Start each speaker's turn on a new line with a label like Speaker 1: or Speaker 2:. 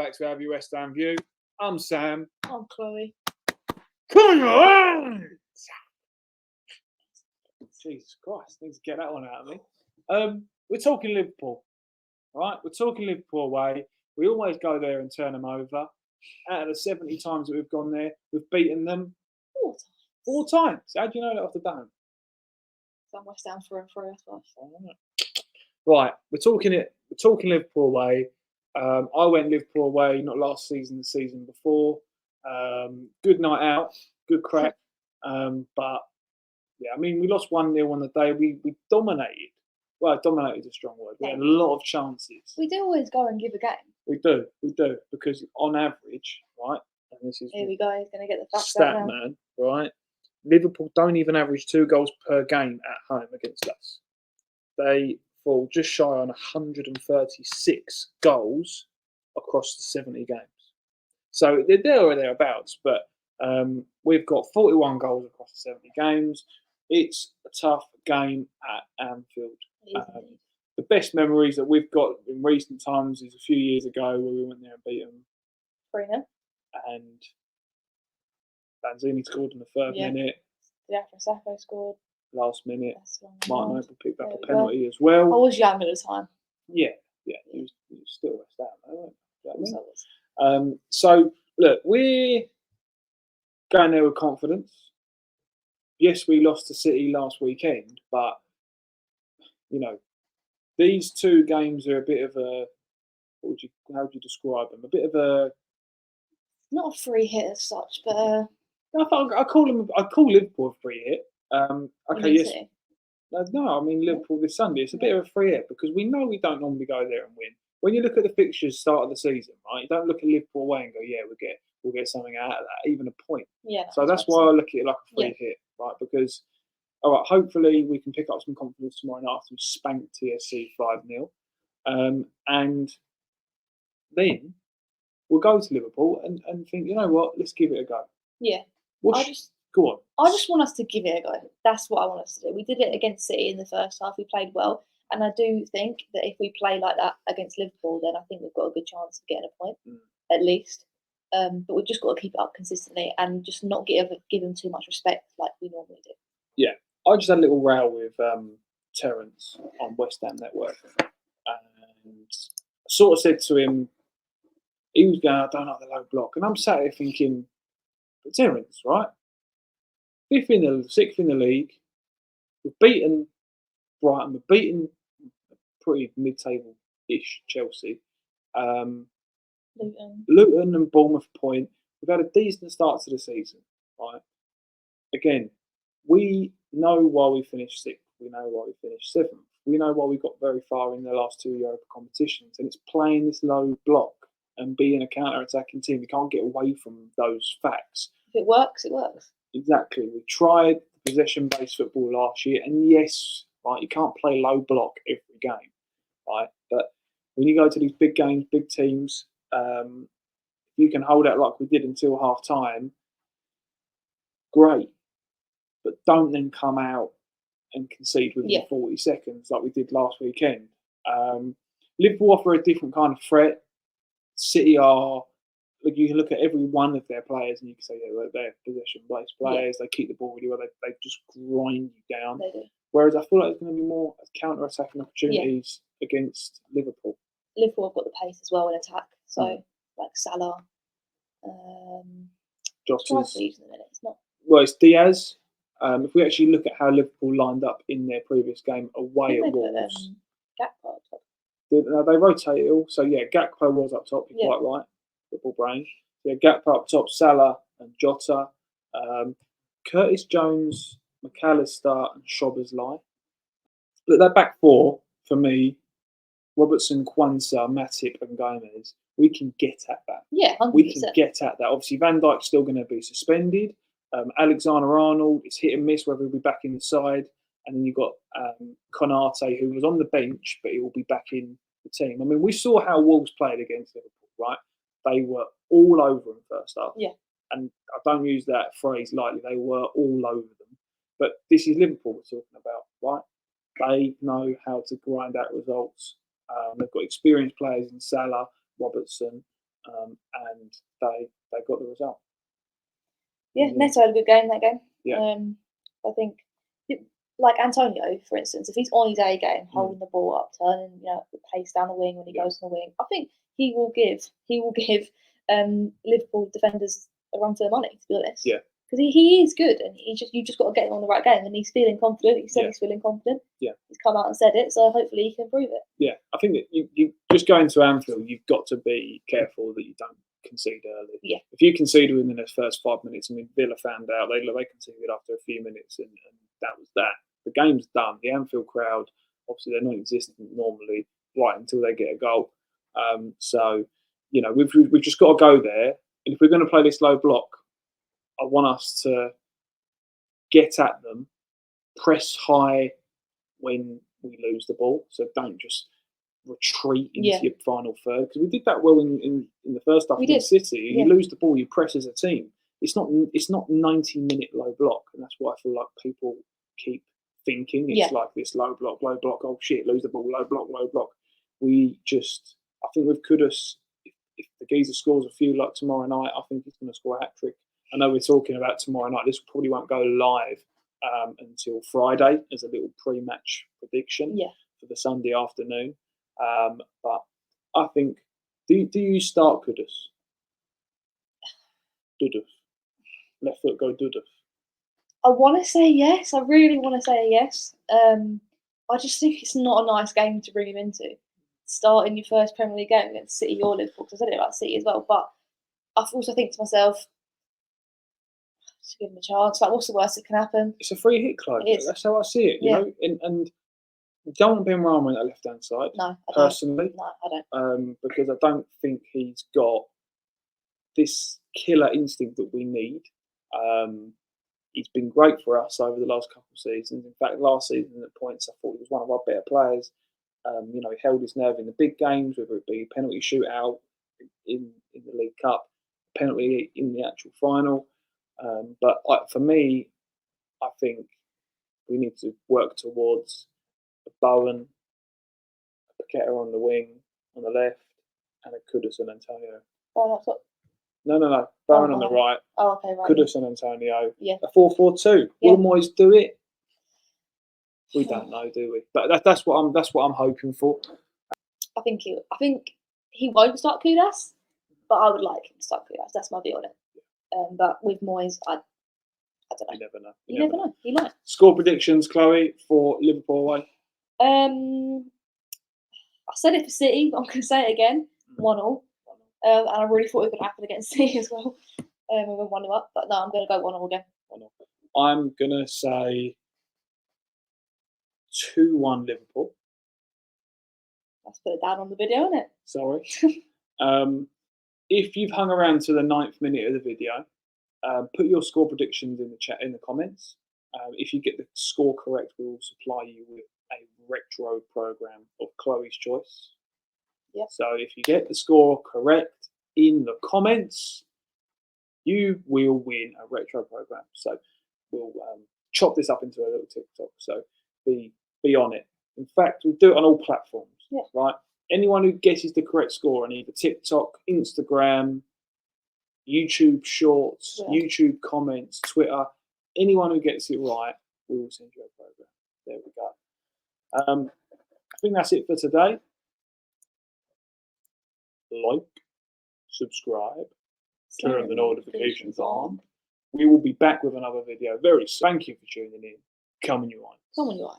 Speaker 1: back to Have Your West Ham View. I'm Sam.
Speaker 2: I'm Chloe.
Speaker 1: Come on! Jesus Christ, need to get that one out of me. We're talking Liverpool, right? We're talking Liverpool away. We always go there and turn them over. Out of the 70 times that we've gone there, we've beaten them 4 times. How do you know that off the dome?
Speaker 2: I'm West Ham through and through.
Speaker 1: Right, we're talking Liverpool away. I went Liverpool away not last season, the season before. Good night out, good crack. But yeah, I mean, we lost 1-0 on the day. We dominated. Well, dominated is a strong word. We had a lot of chances.
Speaker 2: We do always go and give a game.
Speaker 1: We do, because on average, right, and this is
Speaker 2: Here we go. He's going to get the facts out
Speaker 1: stat
Speaker 2: now.
Speaker 1: man, right? Liverpool don't even average 2 goals per game at home against us. They fall just shy on 136 goals across the 70 games. So they're there or thereabouts, but we've got 41 goals across the 70 games. It's a tough game at Anfield. The best memories that we've got in recent times is a few years ago where we went there and beat them
Speaker 2: 3-0.
Speaker 1: and Lanzini scored in the third minute.
Speaker 2: Yeah, Sacco scored.
Speaker 1: Last minute. Martin Noble picked up a
Speaker 2: There we
Speaker 1: penalty as well.
Speaker 2: I was young at the time.
Speaker 1: Yeah. He was still West Ham, though, wasn't he?
Speaker 2: I was.
Speaker 1: So, look, we're going there with confidence. Yes, we lost to City last weekend, but, you know, these 2 games are a bit of a, how would you describe them? A bit of a...
Speaker 2: Not a free hit as such, but...
Speaker 1: I call Liverpool a free hit. Okay, yes.
Speaker 2: City?
Speaker 1: No, I mean Liverpool this Sunday. It's a bit of a free hit because we know we don't normally go there and win. When you look at the fixtures start of the season, right, you don't look at Liverpool away and go, yeah, we'll get something out of that, even a point.
Speaker 2: Yeah.
Speaker 1: So that's why I look at it like a free hit, right? Because, all right, hopefully we can pick up some confidence tomorrow night after we spank TSC 5-0. And then we'll go to Liverpool and think, you know what, let's give it a go.
Speaker 2: Yeah.
Speaker 1: Go on.
Speaker 2: I just want us to give it a go. That's what I want us to do. We did it against City in the first half. We played well. And I do think that if we play like that against Liverpool, then I think we've got a good chance of getting a point, at least. But we've just got to keep it up consistently and just not give them too much respect like we normally do. Yeah.
Speaker 1: I just had a little row with Terence on West Ham Network. And I sort of said to him, he was going, I don't like the low block. And I'm sat here thinking, but Terence, right? 6th in the league. We've beaten Brighton. We've beaten pretty mid-table-ish Chelsea. Luton and Bournemouth point. We've had a decent start to the season, right? Again, we know why we finished 6th. We know why we finished 7th. We know why we got very far in the last 2 Europa competitions. And it's playing this low block and being a counter-attacking team. We can't get away from those facts.
Speaker 2: If it works, it works.
Speaker 1: Exactly. We tried possession-based football last year, and yes, right, you can't play low block every game, right? But when you go to these big games, big teams, you can hold out like we did until half-time, great. But don't then come out and concede within 40 seconds like we did last weekend. Liverpool offer a different kind of threat. City are... You can look at every one of their players and you can say, yeah, they're possession-based players. They keep the ball really well. They just grind you down.
Speaker 2: They do.
Speaker 1: Whereas I feel like there's going to be more counter-attacking opportunities against Liverpool.
Speaker 2: Liverpool have got the pace as well in attack. So, like Salah.
Speaker 1: Jota's.
Speaker 2: It's not.
Speaker 1: Well, it's Diaz. If we actually look at how Liverpool lined up in their previous game away at Wolves.
Speaker 2: Gakpo up top.
Speaker 1: They rotate it all. So, yeah, Gakpo was up top. You're quite right. Football brain. Yeah, Gakpo up top, Salah and Jota. Curtis Jones, McAllister and Szoboszlai. Look, that back 4, for me, Robertson, Kwanzaa, Matip and Gomez, we can get at that.
Speaker 2: Yeah, 100%.
Speaker 1: We can get at that. Obviously, Van Dijk's still going to be suspended. Alexander-Arnold is hit and miss whether he'll be back in the side. And then you've got Konate, who was on the bench, but he will be back in the team. I mean, we saw how Wolves played against Liverpool, right? They were all over them first half.
Speaker 2: Yeah.
Speaker 1: And I don't use that phrase lightly. They were all over them. But this is Liverpool we're talking about, right? They know how to grind out results. They've got experienced players in Salah, Robertson, and they got the result.
Speaker 2: Yeah, Neto had a good game that game.
Speaker 1: Yeah.
Speaker 2: I think, like Antonio, for instance, if he's on his A game, holding the ball up, turning the pace down the wing when he goes on the wing, I think he will give Liverpool defenders a run for their money. To be honest,
Speaker 1: Yeah,
Speaker 2: because he is good, and you just got to get him on the right game, and he's feeling confident. He said he's feeling confident.
Speaker 1: Yeah,
Speaker 2: he's come out and said it, so hopefully he can prove it.
Speaker 1: Yeah, I think that you just going to Anfield, you've got to be careful that you don't concede early.
Speaker 2: Yeah.
Speaker 1: If you concede within the first 5 minutes, I mean, Villa found out they conceded after a few minutes, and that was that. The game's done. The Anfield crowd, obviously, they're non-existent normally, right until they get a goal. So, we've just got to go there. And if we're going to play this low block, I want us to get at them, press high when we lose the ball. So don't just retreat into your final third, because we did that well in the first half against City. You lose the ball, you press as a team. It's not 90-minute low block, and that's what I feel like people keep thinking. It's like this low block. Oh shit, lose the ball, low block. I think with Kudus, if the geezer scores a few like tomorrow night, I think he's going to score a hat-trick. I know we're talking about tomorrow night. This probably won't go live until Friday as a little pre-match prediction for the Sunday afternoon. But I think, do you start Kudus? Duduf. Left foot go Duduf.
Speaker 2: I want to say yes. I really want to say yes. I just think it's not a nice game to bring him into. Starting your first Premier League game against City or Liverpool, because I said it about City as well. But I also think to myself, just give him a chance. Like, what's the worst that can happen?
Speaker 1: It's a free hit, Clive. That's how I see it. You know, and don't want Ben Rama on that left hand side.
Speaker 2: No, I
Speaker 1: personally.
Speaker 2: Don't. No, I don't.
Speaker 1: Because I don't think he's got this killer instinct that we need. He's been great for us over the last couple of seasons. In fact, last season at points, I thought he was one of our better players. He held his nerve in the big games, whether it be penalty shootout in the League Cup, penalty in the actual final. But for me, I think we need to work towards a Bowen, a Paqueta on the wing, on the left, and a Kudus and Antonio.
Speaker 2: Oh, that's what.
Speaker 1: No. Bowen on the right.
Speaker 2: Oh, okay, right.
Speaker 1: Kudus and Antonio.
Speaker 2: Yeah.
Speaker 1: A 4-4-2. Will Moyes do it? We don't know, do we? But that's what I'm hoping for.
Speaker 2: I think he won't start Kudus, but I would like him to start Kudus. That's my view on it. But with Moyes, I don't know.
Speaker 1: You never know.
Speaker 2: You never know. He might.
Speaker 1: Score predictions, Chloe, for Liverpool away.
Speaker 2: I said it for City, but I'm going to say it again. 1-1. And I really thought it would happen against City as well. We went 1-0 up, but no, I'm going to go 1-0 again.
Speaker 1: 1-0. I'm going to say 2-1 Liverpool.
Speaker 2: Let's put it down on the video, innit?
Speaker 1: Sorry. If you've hung around to the 9th minute of the video, put your score predictions in the chat, in the comments. If you get the score correct, we will supply you with a retro program of Chloe's choice.
Speaker 2: Yep.
Speaker 1: So if you get the score correct in the comments, you will win a retro program. So we'll chop this up into a little TikTok. So be on it. In fact, we'll do it on all platforms.
Speaker 2: Yeah.
Speaker 1: Right? Anyone who guesses the correct score on either TikTok, Instagram, YouTube Shorts, YouTube comments, Twitter, anyone who gets it right, we will send you a program. There we go. I think that's it for today. Like, subscribe, turn the notifications on. We will be back with another video very soon. Thank you for tuning in. Come on, you on.
Speaker 2: Come on, you on.